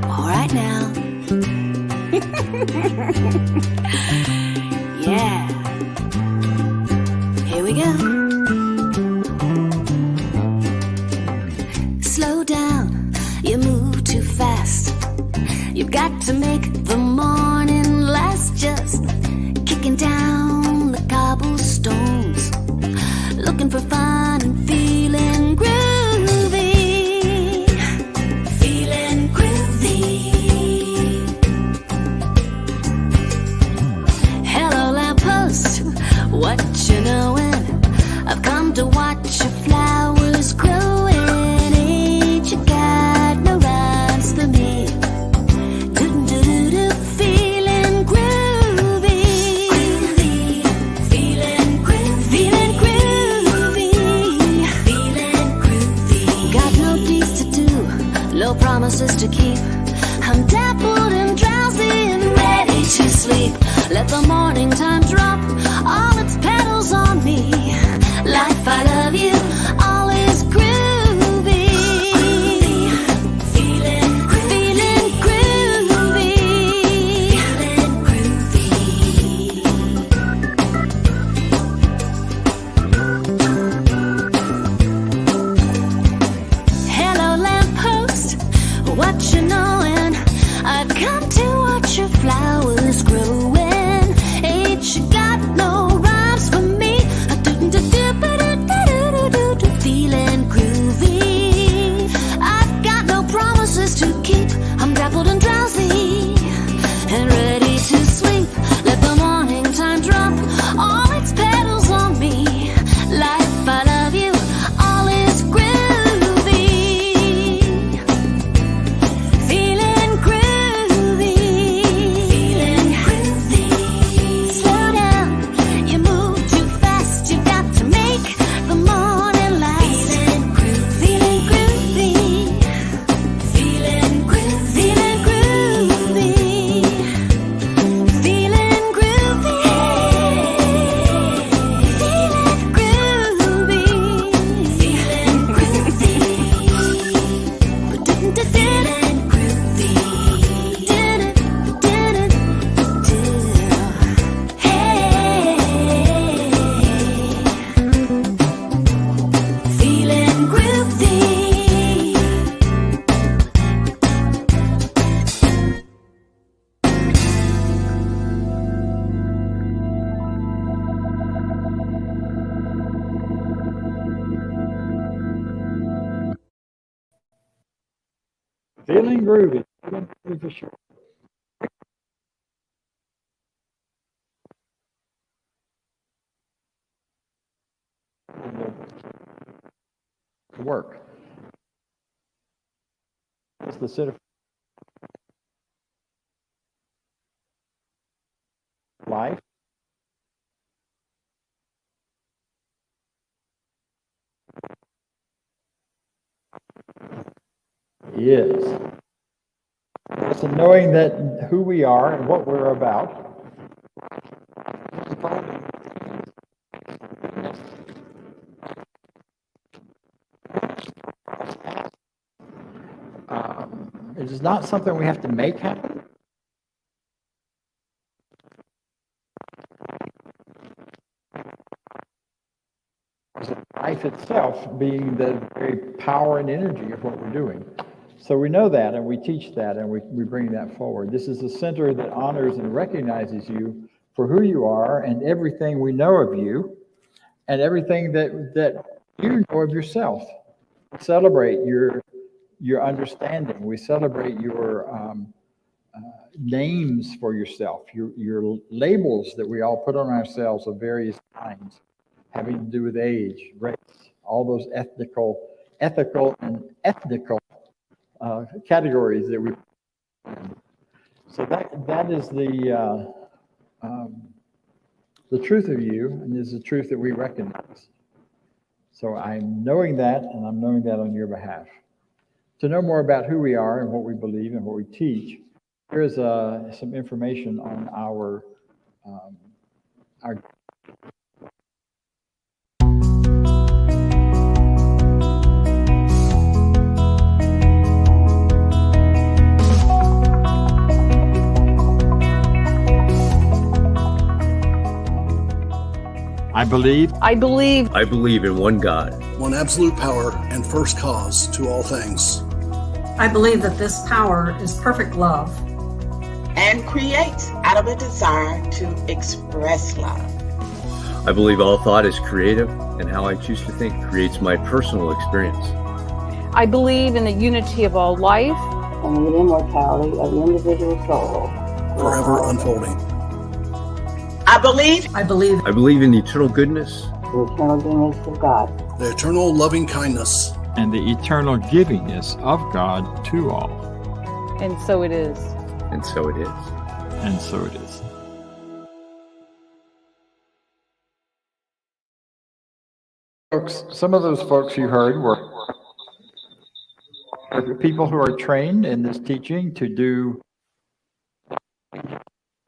All right now. Yeah. Here we go. Slow down, you move too fast. You've got to make the morning last. Just kicking down the cobblestones, looking for fun and feeling groovy. Feeling groovy. Hello lamppost, what you knowin'? I've come to watch your flowers growing. Ain't you got no rhymes for me? Do-do-do-do, feeling groovy. Groovy. Feeling groovy. Feeling groovy. Feeling groovy. Got no deeds to do, no promises to keep. I'm dappled and drowsy and ready to sleep. Let the morning time drop all its petals on me. Life, I love you, all is groovy. Feeling groovy. Feeling groovy. Feeling groovy. Hello lamppost, what you knowin'? I've come to watch your flowers growing. Ain't you got no rhymes for me? Feeling groovy. I've got no promises to keep. I'm dappled and drowsy and ready to sleep. Let the morning time drop all its petals on me. Life, I love you, all is groovy. Feeling groovy. Feeling groovy. Slow down, you move too fast. You got to make the morning last. Feeling groovy. Feeling groovy. Feeling groovy. Feeling groovy. Feeling groovy. Feeling groovy. Hey. Feeling groovy. Feeling groovy. Feeling groovy for sure. Work. It's the center of life. Is. So knowing that who we are and what we're about. It is not something we have to make happen. Life itself being the very power and energy of what we're doing. So we know that and we teach that and we bring that forward. This is a center that honors and recognizes you for who you are and everything we know of you and everything that you know of yourself. Celebrate your understanding. We celebrate your names for yourself, your labels that we all put on ourselves of various kinds, having to do with age, race, all those ethical and ethnical categories that we. So that is the truth of you, and is the truth that we recognize. So I'm knowing that, and I'm knowing that on your behalf. To know more about who we are and what we believe and what we teach, here is some information on our I believe I believe I believe in one God, one absolute power and first cause to all things. I believe that this power is perfect love and creates out of a desire to express love. I believe all thought is creative, and how I choose to think creates my personal experience. I believe in the unity of all life and the immortality of the individual soul, forever unfolding. I believe I believe in the eternal goodness, the eternal goodness of God, the eternal loving kindness, and the eternal givingness of God to all. and so it is. and so it is. And so it is. Folks, some of those folks you heard were people who are trained in this teaching to do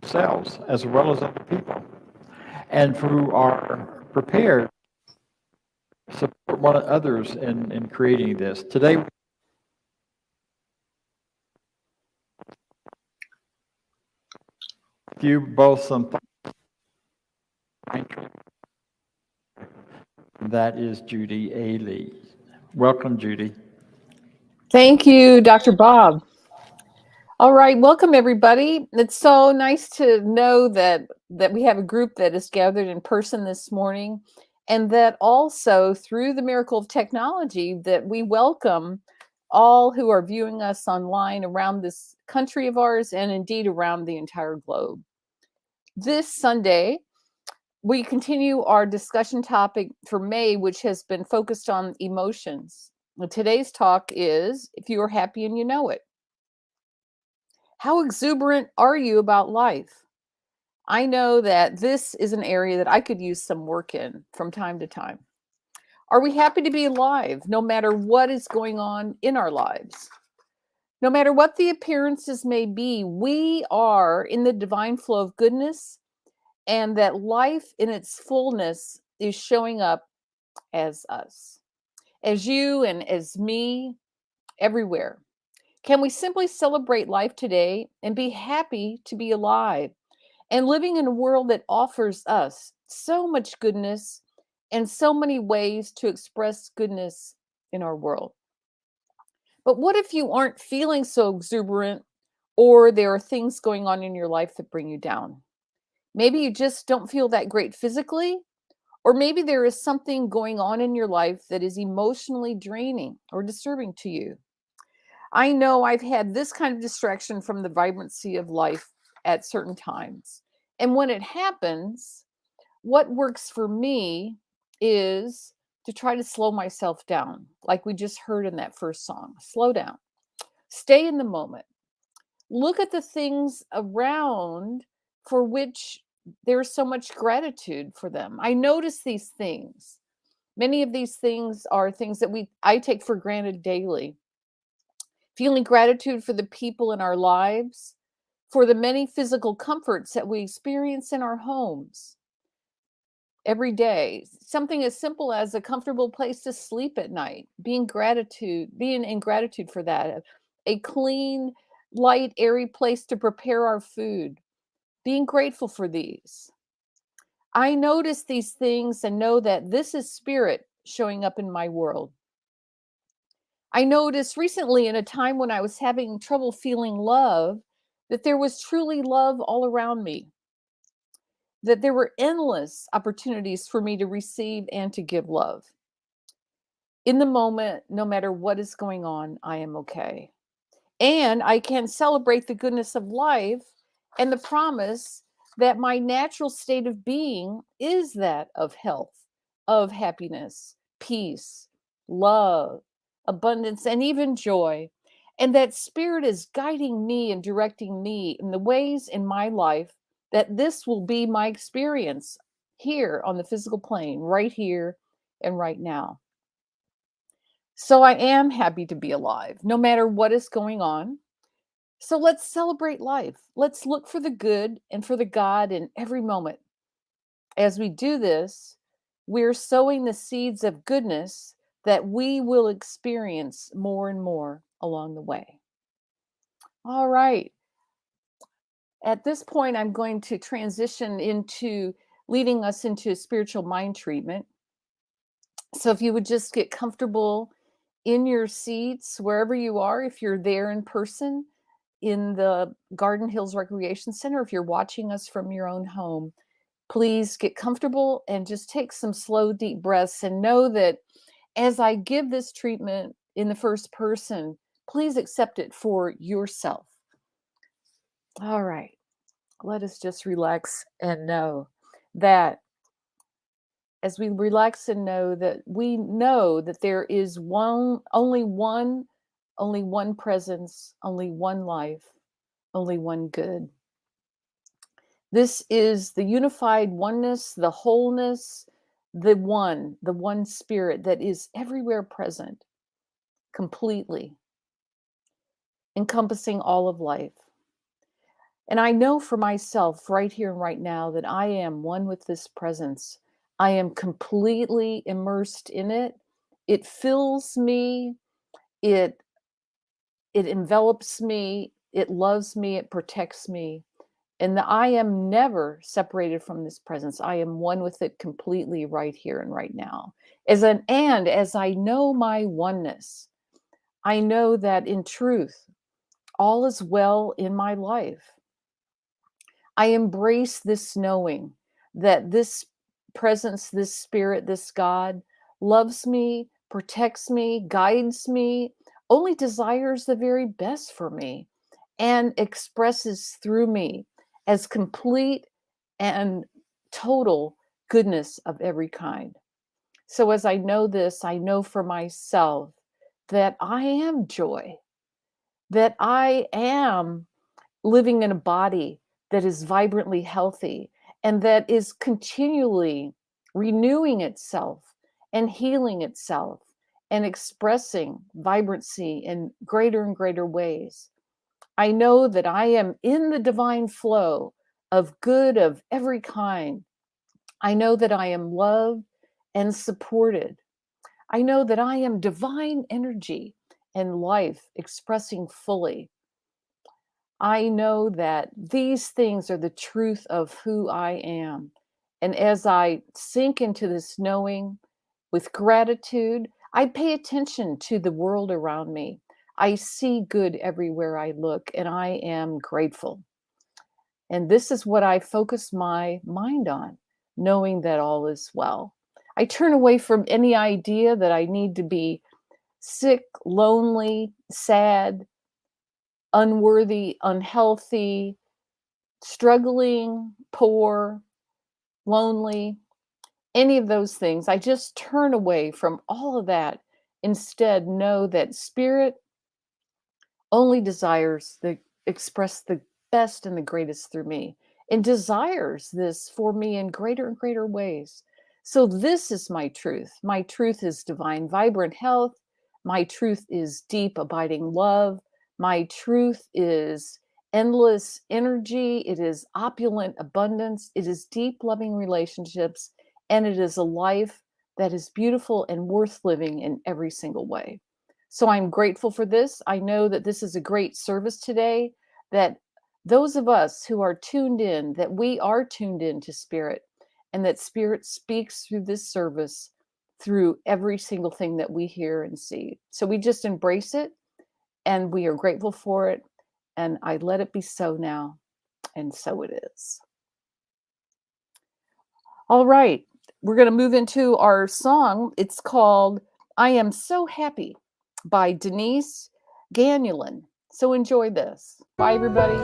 themselves as well as other people, and who are prepared to support one others in creating this. Today, you both some. That is Judy Aehle. Welcome, Judy. Thank you, Dr. Bob. All right, welcome everybody. It's so nice to know that we have a group that is gathered in person this morning, and that also through the miracle of technology that we welcome all who are viewing us online around this country of ours and indeed around the entire globe. This Sunday, we continue our discussion topic for May, which has been focused on emotions. Today's talk is, if you are happy and you know it. How exuberant are you about life? I know that this is an area that I could use some work in from time to time. Are we happy to be alive no matter what is going on in our lives? No matter what the appearances may be, we are in the divine flow of goodness, and that life in its fullness is showing up as us, as you and as me, everywhere. Can we simply celebrate life today and be happy to be alive and living in a world that offers us so much goodness and so many ways to express goodness in our world? But what if you aren't feeling so exuberant, or there are things going on in your life that bring you down? Maybe you just don't feel that great physically, or maybe there is something going on in your life that is emotionally draining or disturbing to you. I know I've had this kind of distraction from the vibrancy of life at certain times. And when it happens, what works for me is to try to slow myself down, like we just heard in that first song. Slow down. Stay in the moment. Look at the things around for which there's so much gratitude for them. I notice these things. Many of these things are things that I take for granted daily. Feeling gratitude for the people in our lives, for the many physical comforts that we experience in our homes every day. Something as simple as a comfortable place to sleep at night, being in gratitude for that. A clean, light, airy place to prepare our food, being grateful for these. I notice these things and know that this is spirit showing up in my world. I noticed recently, in a time when I was having trouble feeling love, that there was truly love all around me, that there were endless opportunities for me to receive and to give love. In the moment, no matter what is going on, I am okay. And I can celebrate the goodness of life and the promise that my natural state of being is that of health, of happiness, peace, love, abundance, and even joy. And that spirit is guiding me and directing me in the ways in my life that this will be my experience here on the physical plane, right here and right now. So I am happy to be alive, no matter what is going on. So let's celebrate life. Let's look for the good and for the God in every moment. As we do this, we're sowing the seeds of goodness that we will experience more and more along the way. All right. At this point, I'm going to transition into leading us into a spiritual mind treatment. So if you would just get comfortable in your seats, wherever you are, if you're there in person in the Garden Hills Recreation Center, if you're watching us from your own home, please get comfortable and just take some slow, deep breaths, and know that as I give this treatment in the first person, please accept it for yourself. All right, let us just relax and know that as we relax and know that we know that there is only one presence, only one life, only one good. This is the unified oneness, the wholeness, the one spirit that is everywhere present, completely, encompassing all of life. And I know for myself right here and right now that I am one with this presence. I am completely immersed in it. It fills me. It envelops me. It loves me. It protects me. And I am never separated from this presence. I am one with it completely right here and right now. As I know my oneness, I know that in truth, all is well in my life. I embrace this knowing that this presence, this spirit, this God loves me, protects me, guides me, only desires the very best for me, and expresses through me as complete and total goodness of every kind. So as I know this, I know for myself that I am joy, that I am living in a body that is vibrantly healthy and that is continually renewing itself and healing itself and expressing vibrancy in greater and greater ways. I know that I am in the divine flow of good of every kind. I know that I am loved and supported. I know that I am divine energy and life expressing fully. I know that these things are the truth of who I am. And as I sink into this knowing with gratitude, I pay attention to the world around me. I see good everywhere I look, and I am grateful. And this is what I focus my mind on, knowing that all is well. I turn away from any idea that I need to be sick, lonely, sad, unworthy, unhealthy, struggling, poor, lonely, any of those things. I just turn away from all of that. Instead, know that spirit only desires to express the best and the greatest through me, and desires this for me in greater and greater ways. So this is my truth. My truth is divine, vibrant health. My truth is deep, abiding love. My truth is endless energy. It is opulent abundance. It is deep, loving relationships. And it is a life that is beautiful and worth living in every single way. So I'm grateful for this. I know that this is a great service today, that those of us who are tuned in, that we are tuned in to spirit, and that spirit speaks through this service, through every single thing that we hear and see. So we just embrace it, and we are grateful for it. And I let it be so now. And so it is. All right. We're going to move into our song. It's called I Am So Happy by Denise Ganulin. So enjoy this. Bye, everybody.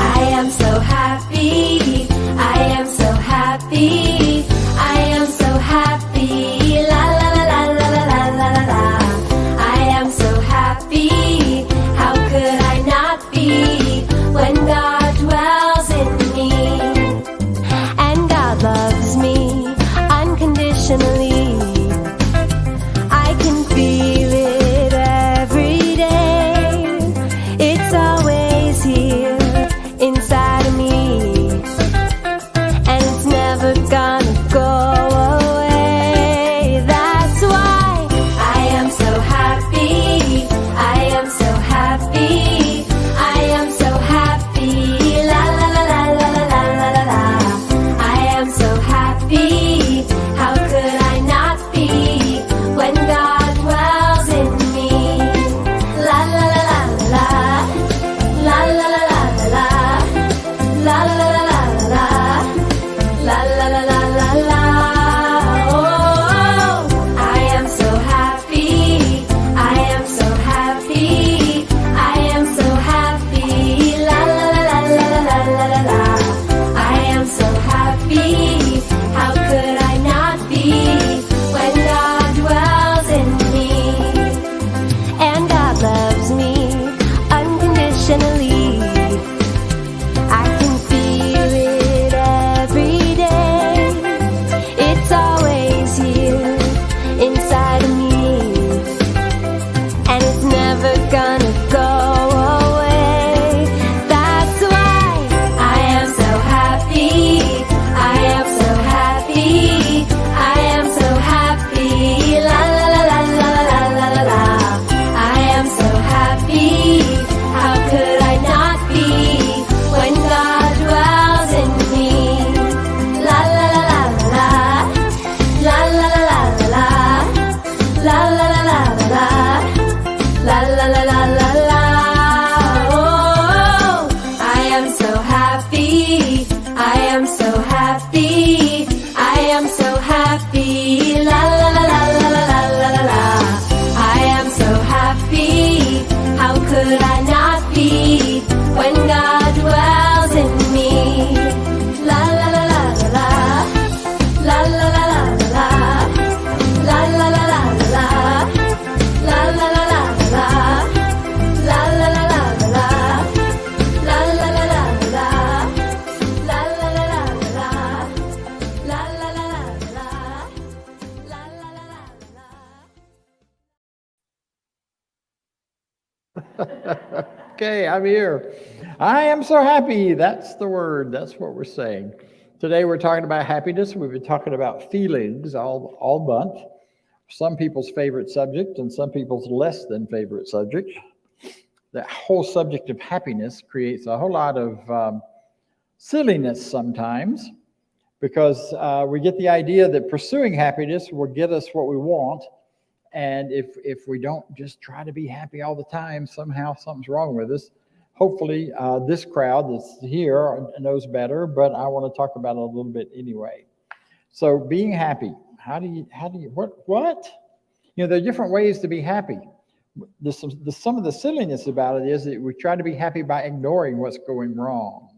I am so happy. I am so happy. am so happy. La la la la la la la la la la. I am so happy. How could I not be when God dwells in me? La la la la la la. La la la la la la. La la la la la la. La la la la la la. La la la la la la. La la la la la la. La la la la la la. La la la la la la. La la la la la. Okay, I'm here. I am so happy. That's the word. That's what we're saying. Today we're talking about happiness. We've been talking about feelings all month. Some people's favorite subject and some people's less than favorite subject. That whole subject of happiness creates a whole lot of silliness sometimes, because we get the idea that pursuing happiness will get us what we want. And if we don't just try to be happy all the time, somehow something's wrong with us. Hopefully this crowd that's here knows better, but I want to talk about it a little bit anyway. So being happy, how do you, what? You know, there are different ways to be happy. Some of the silliness about it is that we try to be happy by ignoring what's going wrong.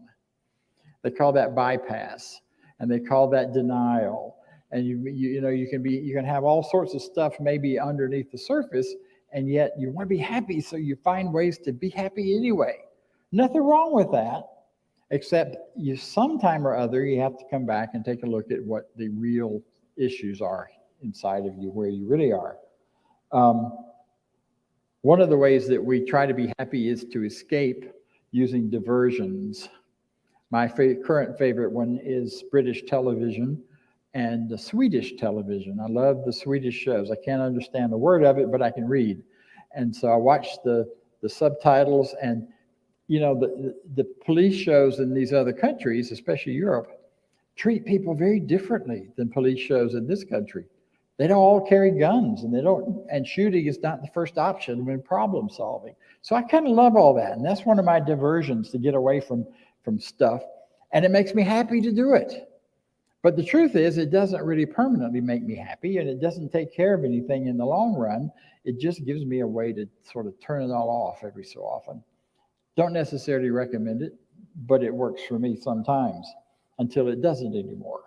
They call that bypass, and they call that denial. And you know, you can have all sorts of stuff maybe underneath the surface, and yet you want to be happy, so you find ways to be happy anyway. Nothing wrong with that, except you sometime or other you have to come back and take a look at what the real issues are inside of you, where you really are. One of the ways that we try to be happy is to escape using diversions. My current favorite one is British television and the Swedish television. I love the Swedish shows. I can't understand a word of it, but I can read. And so I watch the subtitles, and you know, the police shows in these other countries, especially Europe, treat people very differently than police shows in this country. They don't all carry guns, and shooting is not the first option when problem solving. So I kind of love all that. And that's one of my diversions, to get away from stuff. And it makes me happy to do it. But the truth is, it doesn't really permanently make me happy, and it doesn't take care of anything in the long run. It just gives me a way to sort of turn it all off every so often. Don't necessarily recommend it, but it works for me sometimes until it doesn't anymore.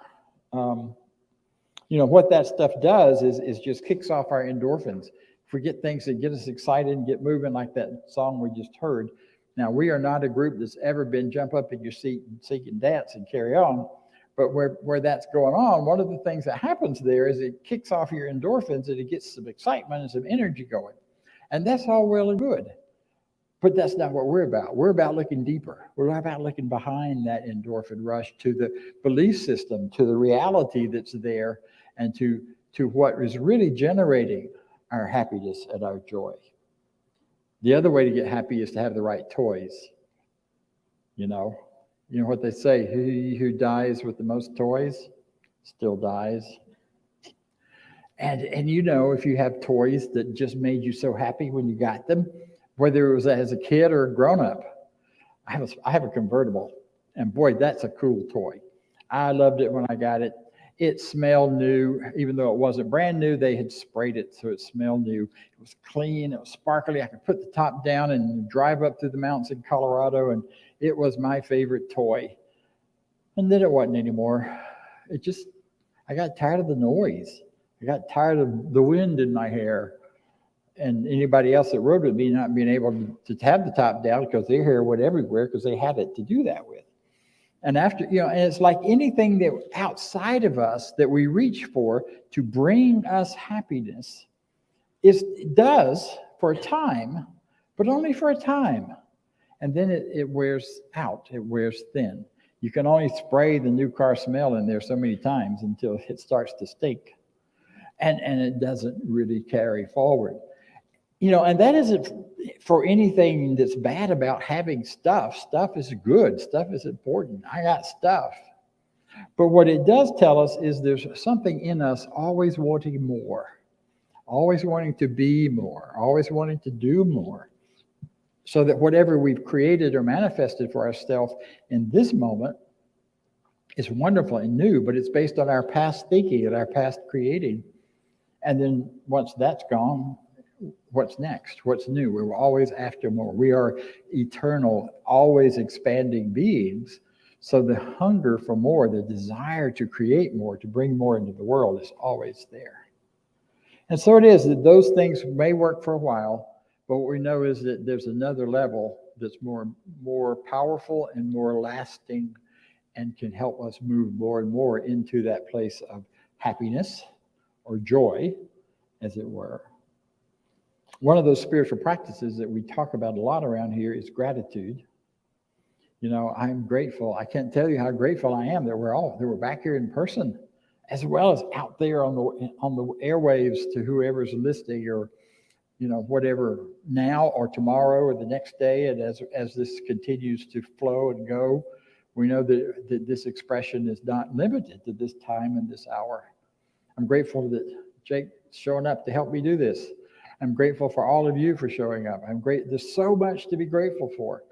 You know, what that stuff does is just kicks off our endorphins. Forget things that get us excited and get moving, like that song we just heard. Now, we are not a group that's ever been jump up in your seat and seek and dance and carry on. But where that's going on, one of the things that happens there is it kicks off your endorphins, and it gets some excitement and some energy going. And that's all well and good. But that's not what we're about. We're about looking deeper. We're about looking behind that endorphin rush to the belief system, to the reality that's there, and to what is really generating our happiness and our joy. The other way to get happy is to have the right toys. You know what they say, he who dies with the most toys still dies. And you know, if you have toys that just made you so happy when you got them, whether it was as a kid or a grown-up. I have a convertible, and boy, that's a cool toy. I loved it when I got it. It smelled new, even though it wasn't brand new. They had sprayed it so it smelled new. It was clean, it was sparkly. I could put the top down and drive up through the mountains in Colorado, and it was my favorite toy. And then it wasn't anymore. I got tired of the noise. I got tired of the wind in my hair. And anybody else that rode with me not being able to have the top down because their hair went everywhere because they had it to do that with. And after, and it's like anything that outside of us that we reach for to bring us happiness, it does for a time, but only for a time. And then it wears out, it wears thin. You can only spray the new car smell in there so many times until it starts to stink. And it doesn't really carry forward. And that isn't for anything that's bad about having stuff. Stuff is good. Stuff is important. I got stuff. But what it does tell us is there's something in us always wanting more, always wanting to be more, always wanting to do more. So that whatever we've created or manifested for ourselves in this moment is wonderful and new, but it's based on our past thinking and our past creating. And then once that's gone, what's next? What's new? We're always after more. We are eternal, always expanding beings. So the hunger for more, the desire to create more, to bring more into the world is always there. And so it is that those things may work for a while, but what we know is that there's another level that's more powerful and more lasting and can help us move more and more into that place of happiness or joy, as it were. One of those spiritual practices that we talk about a lot around here is gratitude. You know, I'm grateful. I can't tell you how grateful I am that we're back here in person, as well as out there on the airwaves to whoever's listening, or whatever, now or tomorrow or the next day. And as this continues to flow and go, we know that this expression is not limited to this time and this hour. I'm grateful that Jake's showing up to help me do this. I'm grateful for all of you for showing up. There's so much to be grateful for.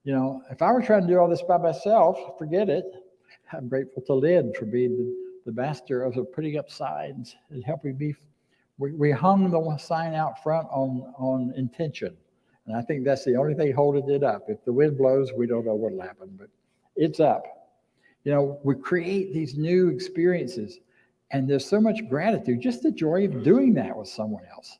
If I were trying to do all this by myself, forget it. I'm grateful to Lynn for being the master of putting up signs and helping me. We hung the sign out front on intention. And I think that's the only thing holding it up. If the wind blows, we don't know what'll happen, but it's up. We create these new experiences, and there's so much gratitude, just the joy of doing that with someone else.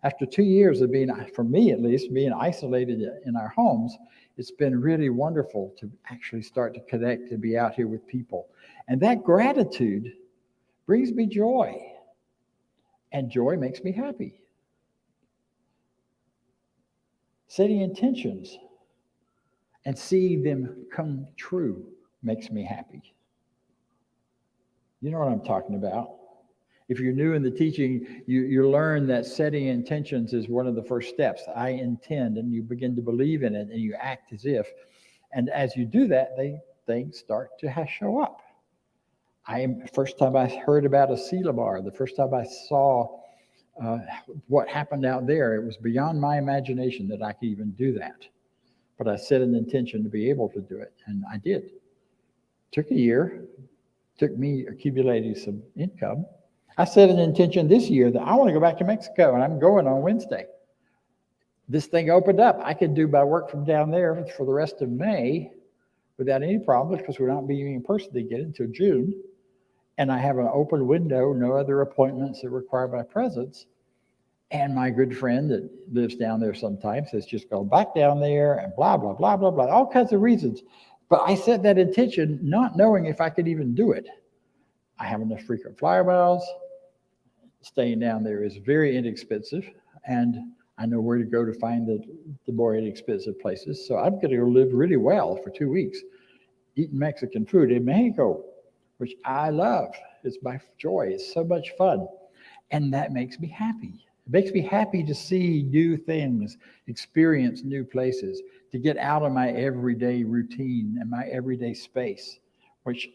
After 2 years of being, for me at least, being isolated in our homes, it's been really wonderful to actually start to connect, to be out here with people. And that gratitude brings me joy. And joy makes me happy. Setting intentions and seeing them come true makes me happy. You know what I'm talking about. If you're new in the teaching, you learn that setting intentions is one of the first steps. I intend, and you begin to believe in it, and you act as if. And as you do that, things start to show up. First time I heard about a Aehle bar, the first time I saw what happened out there, it was beyond my imagination that I could even do that. But I set an intention to be able to do it, and I did. Took a year, took me accumulating some income. I set an intention this year that I want to go back to Mexico, and I'm going on Wednesday. This thing opened up. I could do my work from down there for the rest of May without any problem, because we're not meeting in person again until June. And I have an open window, no other appointments that require my presence. And my good friend that lives down there sometimes has just gone back down there and blah, blah, blah, blah, blah, all kinds of reasons. But I set that intention not knowing if I could even do it. I have enough frequent flyer miles. Staying down there is very inexpensive, and I know where to go to find the more inexpensive places. So I'm going to go live really well for 2 weeks, eating Mexican food in Mexico, which I love. It's my joy. It's so much fun. And that makes me happy. It makes me happy to see new things, experience new places, to get out of my everyday routine and my everyday space, which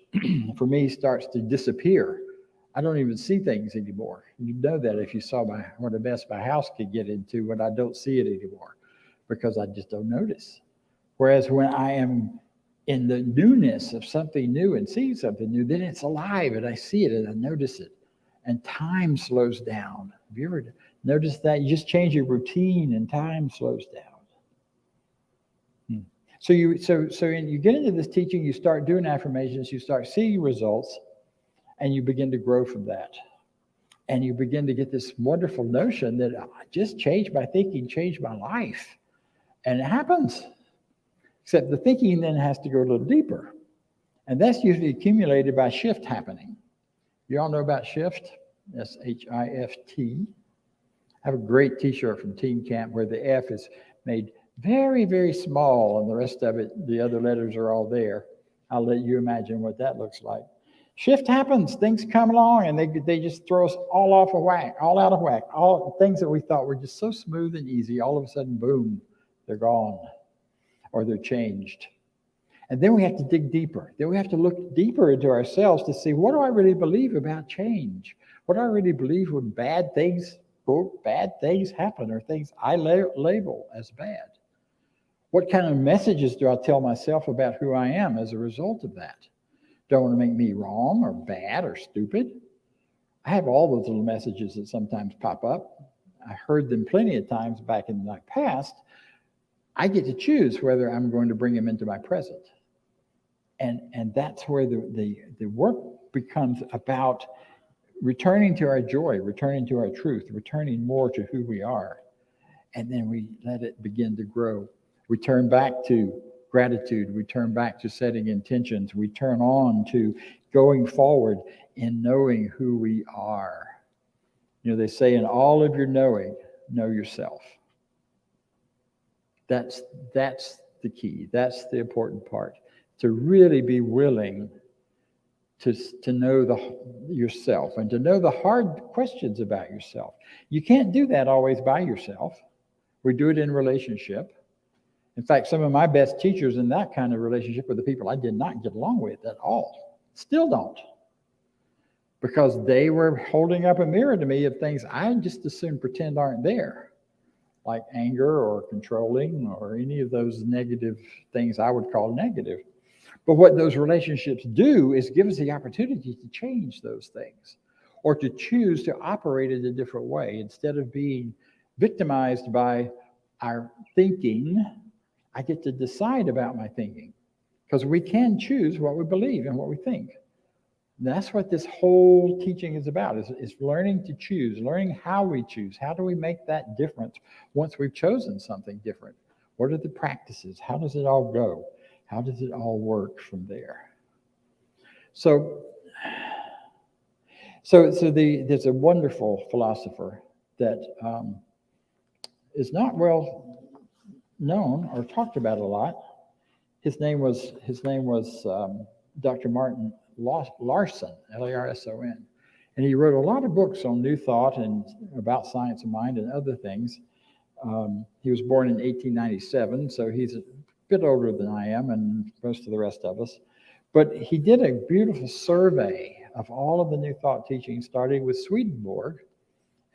for me starts to disappear. I don't even see things anymore. You know that if you saw what a mess my house could get into when I don't see it anymore, because I just don't notice. Whereas when I am in the newness of something new and seeing something new, then it's alive and I see it and I notice it. And time slows down. Have you ever noticed that? You just change your routine and time slows down. So you get into this teaching, you start doing affirmations, you start seeing results, and you begin to grow from that. And you begin to get this wonderful notion that I just changed my thinking, changed my life. And it happens. Except the thinking then has to go a little deeper. And that's usually accumulated by shift happening. You all know about shift? S-H-I-F-T. I have a great t-shirt from Teen Camp where the F is made very, very small, and the rest of it, the other letters are all there. I'll let you imagine what that looks like. Shift happens. Things come along, and they just throw us all off of whack, all out of whack. All things that we thought were just so smooth and easy, all of a sudden, boom, they're gone, or they're changed. And then we have to dig deeper. Then we have to look deeper into ourselves to see, what do I really believe about change? What do I really believe when bad things, quote, bad things happen, or things I label as bad? What kind of messages do I tell myself about who I am as a result of that? Don't want to make me wrong or bad or stupid. I have all those little messages that sometimes pop up. I heard them plenty of times back in my past. I get to choose whether I'm going to bring them into my present. And that's where the work becomes about returning to our joy, returning to our truth, returning more to who we are. And then we let it begin to grow. We turn back to gratitude. We turn back to setting intentions. We turn on to going forward in knowing who we are. You know, they say in all of your knowing, know yourself. That's the key. That's the important part. To really be willing to know yourself and to know the hard questions about yourself. You can't do that always by yourself. We do it in relationship. In fact, some of my best teachers in that kind of relationship were the people I did not get along with at all. Still don't. Because they were holding up a mirror to me of things I just as soon pretend aren't there, like anger or controlling or any of those negative things I would call negative. But what those relationships do is give us the opportunity to change those things or to choose to operate in a different way. Instead of being victimized by our thinking, I get to decide about my thinking because we can choose what we believe and what we think. And that's what this whole teaching is about, is learning to choose, learning how we choose. How do we make that difference once we've chosen something different? What are the practices? How does it all go? How does it all work from there? So there's a wonderful philosopher that is not well known or talked about a lot. His name was Dr. Martin Larson, Larson, and he wrote a lot of books on New Thought and about science of mind and other things. He was born in 1897, so he's a bit older than I am and most of the rest of us. But he did a beautiful survey of all of the New Thought teachings, starting with Swedenborg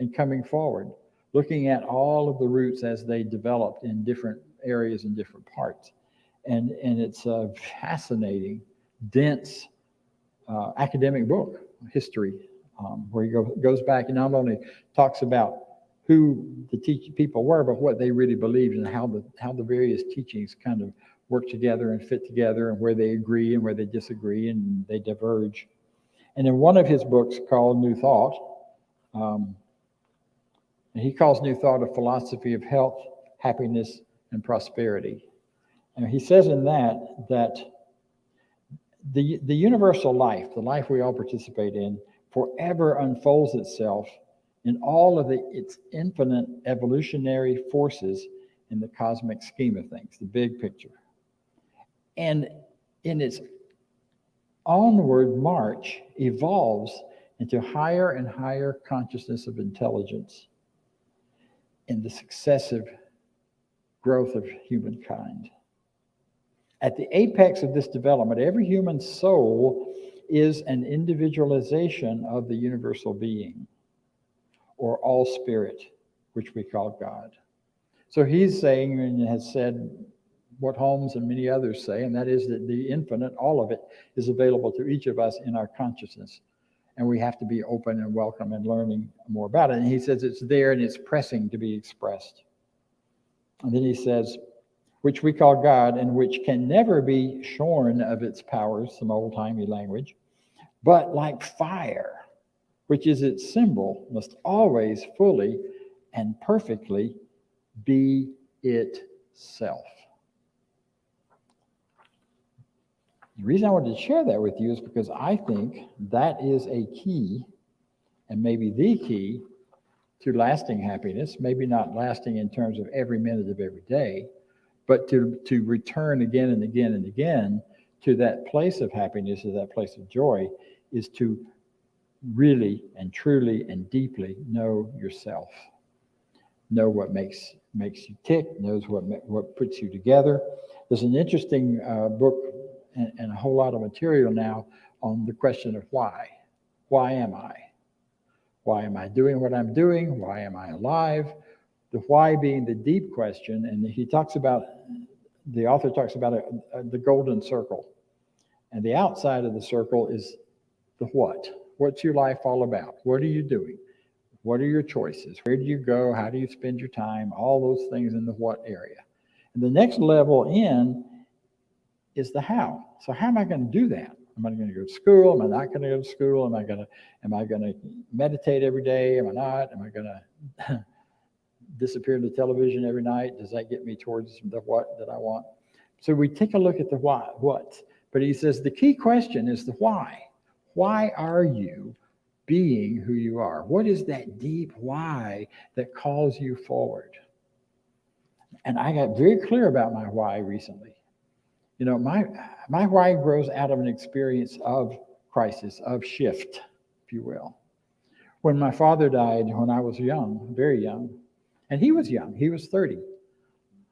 and coming forward, looking at all of the roots as they developed in different areas and different parts. And it's a fascinating, dense academic book, history, where he goes back and not only talks about who the people were, but what they really believed and how the various teachings kind of work together and fit together and where they agree and where they disagree and they diverge. And in one of his books called New Thought, and he calls New Thought a philosophy of health, happiness, and prosperity. And he says in that the universal life, the life we all participate in, forever unfolds itself in all of its infinite evolutionary forces in the cosmic scheme of things, the big picture. And in its onward march, evolves into higher and higher consciousness of intelligence in the successive growth of humankind. At the apex of this development, every human soul is an individualization of the universal being, or all spirit, which we call God. So he's saying, and has said what Holmes and many others say, and that is that the infinite, all of it, is available to each of us in our consciousness. And we have to be open and welcome and learning more about it. And he says it's there and it's pressing to be expressed. And then he says, which we call God, and which can never be shorn of its powers, some old-timey language, but like fire, which is its symbol, must always fully and perfectly be itself. The reason I wanted to share that with you is because I think that is a key, and maybe the key, to lasting happiness, maybe not lasting in terms of every minute of every day, but to return again and again and again to that place of happiness, to that place of joy, is to really and truly and deeply know yourself. Know what makes you tick, knows what puts you together. There's an interesting book and a whole lot of material now on the question of why. Why am I? Why am I doing what I'm doing? Why am I alive? The why being the deep question, and the author talks about the golden circle. And the outside of the circle is the what. What's your life all about? What are you doing? What are your choices? Where do you go? How do you spend your time? All those things in the what area. And the next level in is the how. So how am I going to do that? Am I going to go to school? Am I not going to go to school? Am I going to meditate every day? Am I not? Am I going to disappear to television every night? Does that get me towards the what that I want? So we take a look at the why, what. But he says the key question is the why. Why are you being who you are? What is that deep why that calls you forward? And I got very clear about my why recently. You know, my why grows out of an experience of crisis, of shift, if you will. When my father died when I was young, very young, and he was young, he was 30,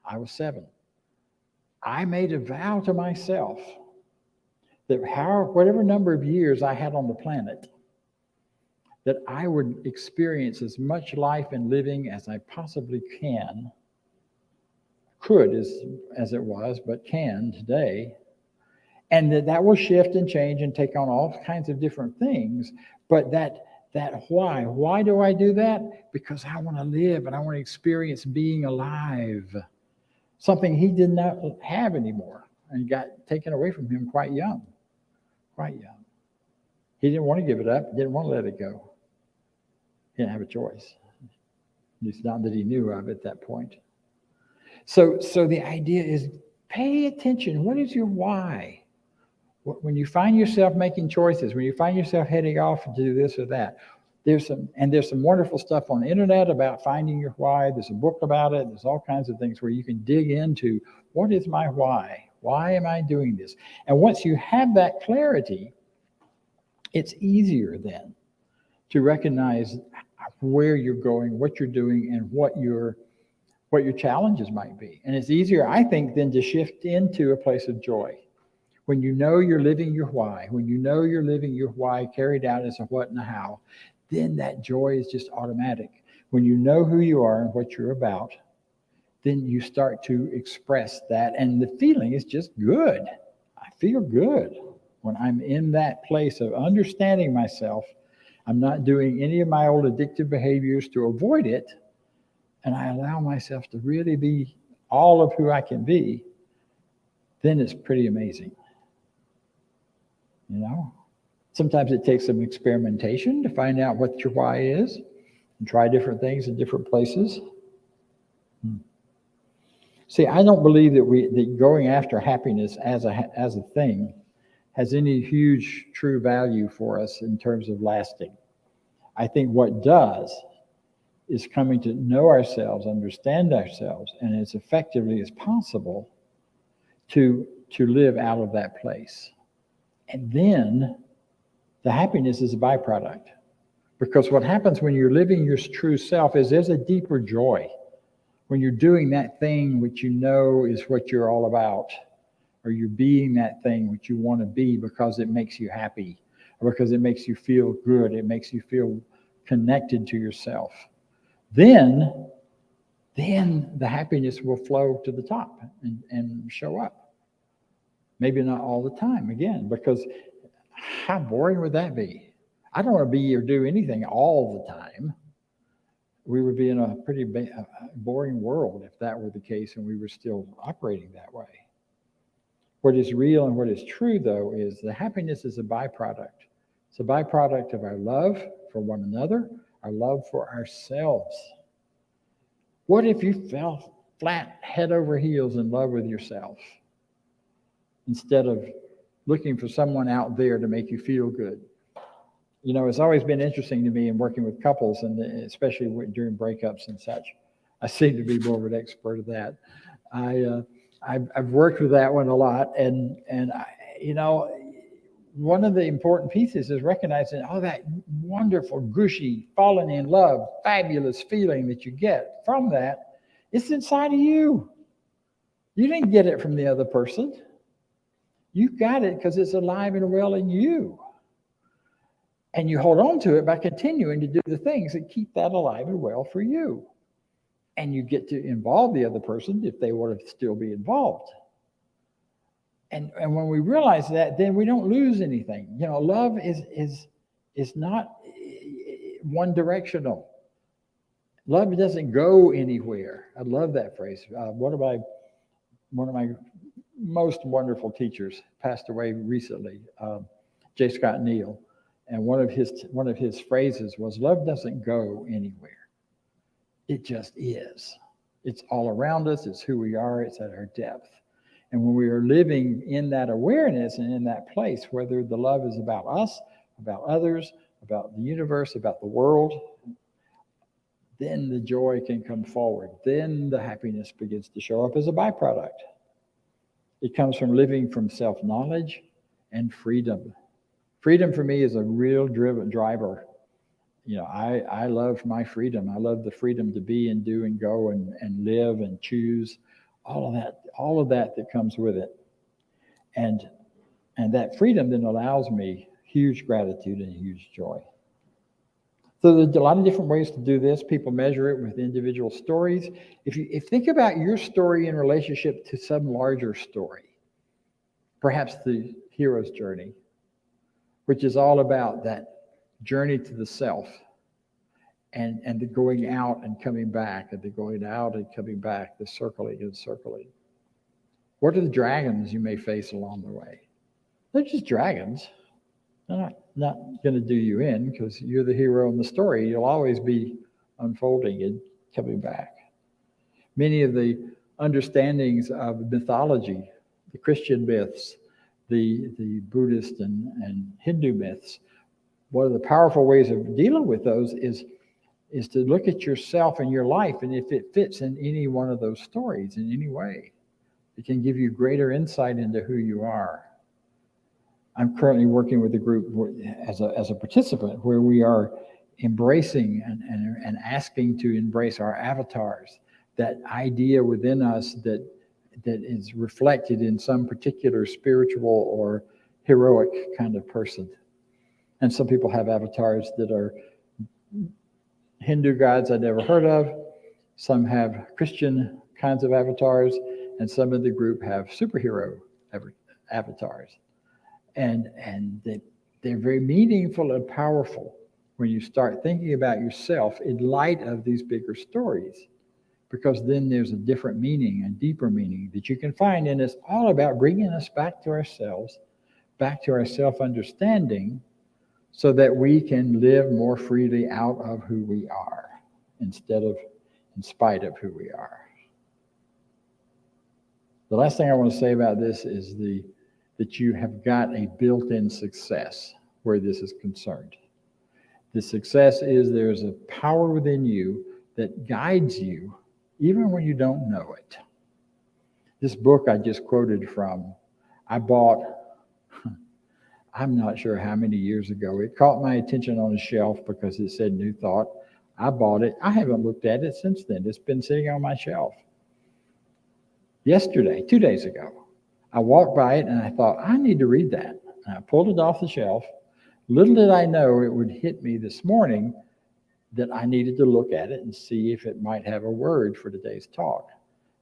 I was 7. I made a vow to myself that whatever number of years I had on the planet, that I would experience as much life and living as I possibly could as it was, but can today. And that will shift and change and take on all kinds of different things. But that why do I do that? Because I want to live and I want to experience being alive. Something he did not have anymore and got taken away from him quite young. He didn't want to give it up, didn't want to let it go. He didn't have a choice. At least not that he knew of at that point. So the idea is pay attention. What is your why? When you find yourself making choices, when you find yourself heading off to do this or that, there's some wonderful stuff on the internet about finding your why. There's a book about it. There's all kinds of things where you can dig into what is my why? Why am I doing this? And once you have that clarity, it's easier then to recognize where you're going, what you're doing, and what your challenges might be. And it's easier, I think, than to shift into a place of joy. When you know you're living your why, when you know you're living your why carried out as a what and a how, then that joy is just automatic. When you know who you are and what you're about, then you start to express that. And the feeling is just good. I feel good when I'm in that place of understanding myself. I'm not doing any of my old addictive behaviors to avoid it. And I allow myself to really be all of who I can be. Then it's pretty amazing. You know, sometimes it takes some experimentation to find out what your why is and try different things in different places. See, I don't believe that going after happiness as a thing has any huge true value for us in terms of lasting. I think what does is coming to know ourselves, understand ourselves, and as effectively as possible to live out of that place. And then the happiness is a byproduct. Because what happens when you're living your true self is there's a deeper joy. When you're doing that thing which you know is what you're all about, or you're being that thing which you want to be because it makes you happy, or because it makes you feel good, it makes you feel connected to yourself, then the happiness will flow to the top and show up. Maybe not all the time, again, because how boring would that be? I don't want to be or do anything all the time. We would be in a pretty boring world if that were the case and we were still operating that way. What is real and what is true, though, is the happiness is a byproduct. It's a byproduct of our love for one another, our love for ourselves. What if you fell flat head over heels in love with yourself instead of looking for someone out there to make you feel good? You know, it's always been interesting to me in working with couples, and especially during breakups and such. I seem to be more of an expert of that. I've worked with that one a lot, and you know, one of the important pieces is recognizing all that wonderful, gushy, falling in love, fabulous feeling that you get from that. It's inside of you. You didn't get it from the other person. You got it because it's alive and well in you. And you hold on to it by continuing to do the things that keep that alive and well for you. And you get to involve the other person if they want to still be involved. And when we realize that, then we don't lose anything. You know, love is not one directional. Love doesn't go anywhere. I love that phrase. One of my most wonderful teachers passed away recently, J. Scott Neal, and one of his phrases was, "Love doesn't go anywhere. It just is. It's all around us. It's who we are. It's at our depth." And when we are living in that awareness and in that place, whether the love is about us, about others, about the universe, about the world, then the joy can come forward. Then the happiness begins to show up as a byproduct. It comes from living from self-knowledge and freedom. Freedom for me is a real driver. You know, I love my freedom. I love the freedom to be and do and go and live and choose. All of that comes with it. And that freedom then allows me huge gratitude and huge joy. So there's a lot of different ways to do this. People measure it with individual stories. If you think about your story in relationship to some larger story, perhaps the hero's journey, which is all about that journey to the self and the going out and coming back, and the going out and coming back, the circling and circling. What are the dragons you may face along the way? They're just dragons. They're not going to do you in, because you're the hero in the story. You'll always be unfolding and coming back. Many of the understandings of mythology, the Christian myths, the Buddhist and Hindu myths, one of the powerful ways of dealing with those is to look at yourself and your life, and if it fits in any one of those stories in any way, it can give you greater insight into who you are. I'm currently working with a group as a participant where we are embracing and asking to embrace our avatars, that idea within us that is reflected in some particular spiritual or heroic kind of person. And some people have avatars that are Hindu gods I'd never heard of. Some have Christian kinds of avatars, and some of the group have superhero avatars. And they're very meaningful and powerful when you start thinking about yourself in light of these bigger stories, because then there's a different meaning and deeper meaning that you can find. And it's all about bringing us back to ourselves, back to our self-understanding, so that we can live more freely out of who we are instead of in spite of who we are. The last thing I want to say about this is that you have got a built-in success where this is concerned. The success is there's a power within you that guides you even when you don't know it. This book I just quoted from, I bought, I'm not sure how many years ago. It caught my attention on a shelf because it said New Thought. I bought it. I haven't looked at it since then. It's been sitting on my shelf. Yesterday, 2 days ago, I walked by it and I thought, I need to read that. And I pulled it off the shelf. Little did I know it would hit me this morning that I needed to look at it and see if it might have a word for today's talk.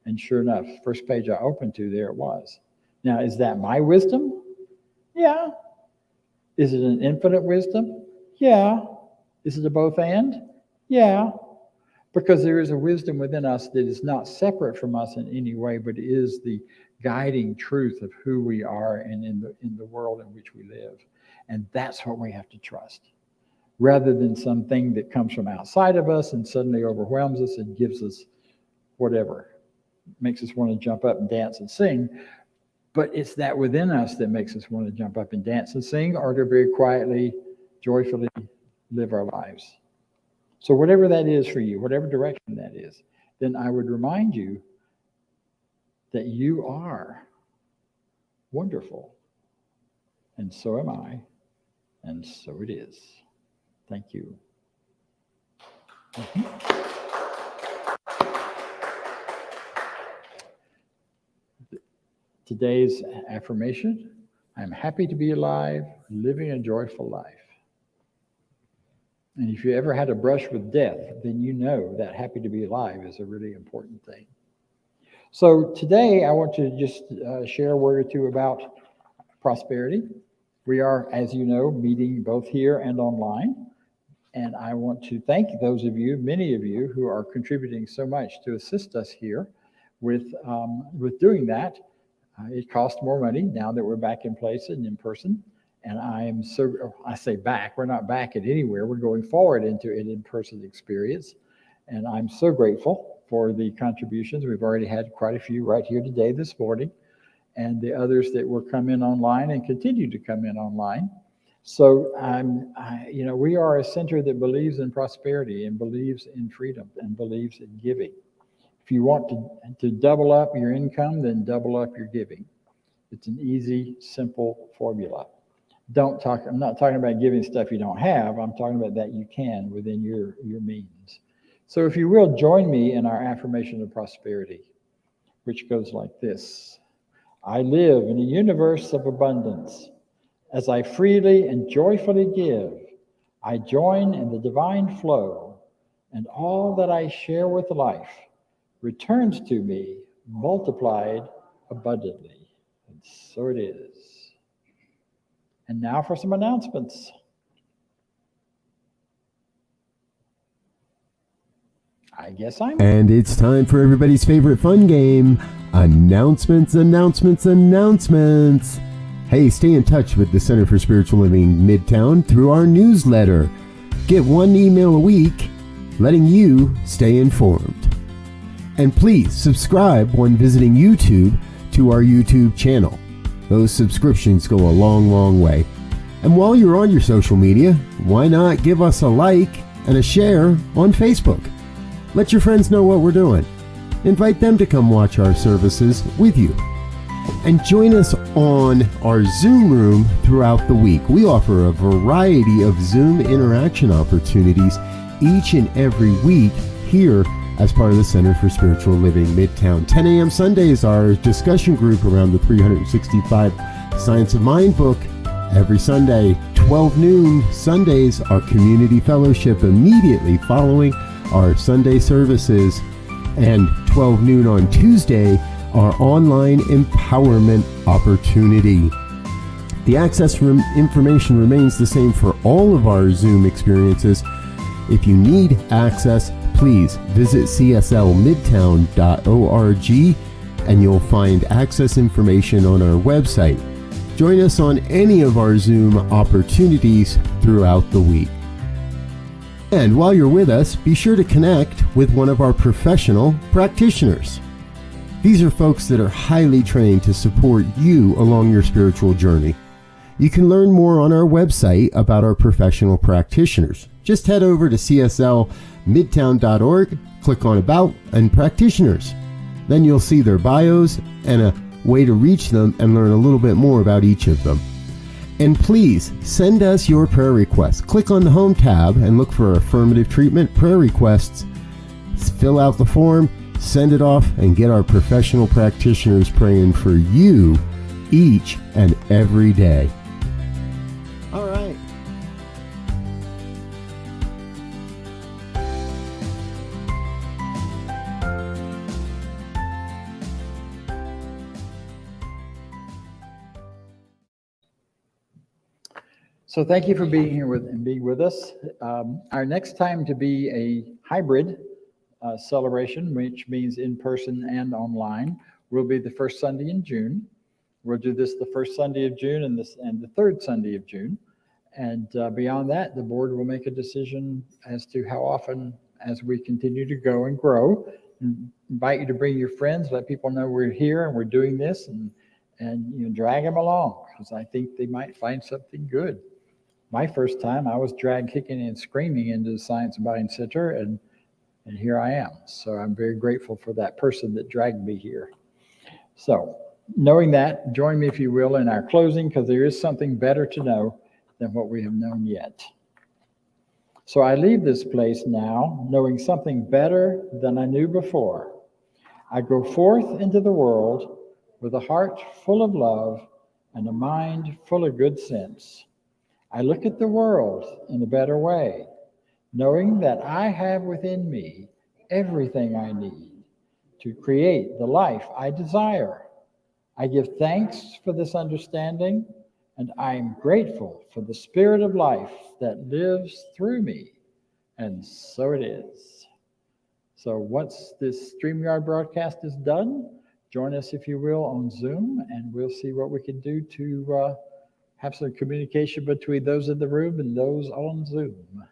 And sure enough, first page I opened to, there it was. Now, is that my wisdom? Yeah. Is it an infinite wisdom? Yeah. Is it a both and? Yeah. Because there is a wisdom within us that is not separate from us in any way, but is the guiding truth of who we are and in the world in which we live. And that's what we have to trust, rather than something that comes from outside of us and suddenly overwhelms us and gives us whatever, makes us want to jump up and dance and sing. But it's that within us that makes us want to jump up and dance and sing, or to very quietly, joyfully live our lives. So whatever that is for you, whatever direction that is, then I would remind you that you are wonderful. And so am I. And so it is. Thank you. Today's affirmation: I'm happy to be alive, living a joyful life. And if you ever had a brush with death, then you know that happy to be alive is a really important thing. So today I want to just share a word or two about prosperity. We are, as you know, meeting both here and online. And I want to thank those of you, many of you, who are contributing so much to assist us here with doing that. It costs more money now that we're back in place and in person. And I say back, we're not back at anywhere. We're going forward into an in-person experience. And I'm so grateful for the contributions. We've already had quite a few right here today, this morning, and the others that will come in online and continue to come in online. So we are a center that believes in prosperity and believes in freedom and believes in giving. If you want to double up your income, then double up your giving. It's an easy, simple formula. I'm not talking about giving stuff you don't have. I'm talking about that you can within your means. So if you will, join me in our affirmation of prosperity, which goes like this. I live in a universe of abundance. As I freely and joyfully give, I join in the divine flow, and all that I share with life returns to me multiplied abundantly. And so it is. And now for some announcements. I guess And it's time for everybody's favorite fun game, announcements. Hey, stay in touch with the Center for Spiritual Living Midtown through our newsletter. Get one email a week letting you stay informed. And please subscribe when visiting YouTube to our YouTube channel. Those subscriptions go a long, long way. And while you're on your social media, why not give us a like and a share on Facebook? Let your friends know what we're doing. Invite them to come watch our services with you. And join us on our Zoom room throughout the week. We offer a variety of Zoom interaction opportunities each and every week here as part of the Center for Spiritual Living Midtown. 10 a.m. Sunday is our discussion group around the 365 Science of Mind book. Every Sunday, 12 noon Sundays, our community fellowship immediately following our Sunday services, and 12 noon on Tuesday, our online empowerment opportunity. The access information remains the same for all of our Zoom experiences. If you need access, please visit cslmidtown.org and you'll find access information on our website. Join us on any of our Zoom opportunities throughout the week. And while you're with us, be sure to connect with one of our professional practitioners. These are folks that are highly trained to support you along your spiritual journey. You can learn more on our website about our professional practitioners. Just head over to cslmidtown.org, click on About and Practitioners. Then you'll see their bios and a way to reach them and learn a little bit more about each of them. And please send us your prayer requests. Click on the Home tab and look for Affirmative Treatment Prayer Requests. Fill out the form, send it off, and get our professional practitioners praying for you each and every day. All right. So thank you for being here being with us. Our next time to be a hybrid celebration, which means in person and online, will be the first Sunday in June. We'll do this the first Sunday of June and the third Sunday of June. And beyond that, the board will make a decision as to how often as we continue to go and grow. And invite you to bring your friends, let people know we're here and we're doing this, and drag them along, because I think they might find something good. My first time, I was dragged kicking and screaming into the Science of Mind Center, and here I am. So I'm very grateful for that person that dragged me here. So knowing that, join me, if you will, in our closing, because there is something better to know than what we have known yet. So I leave this place now knowing something better than I knew before. I go forth into the world with a heart full of love and a mind full of good sense. I look at the world in a better way, knowing that I have within me everything I need to create the life I desire. I give thanks for this understanding, and I am grateful for the spirit of life that lives through me. And so it is. So once this StreamYard broadcast is done, join us, if you will, on Zoom, and we'll see what we can do to have some communication between those in the room and those on Zoom.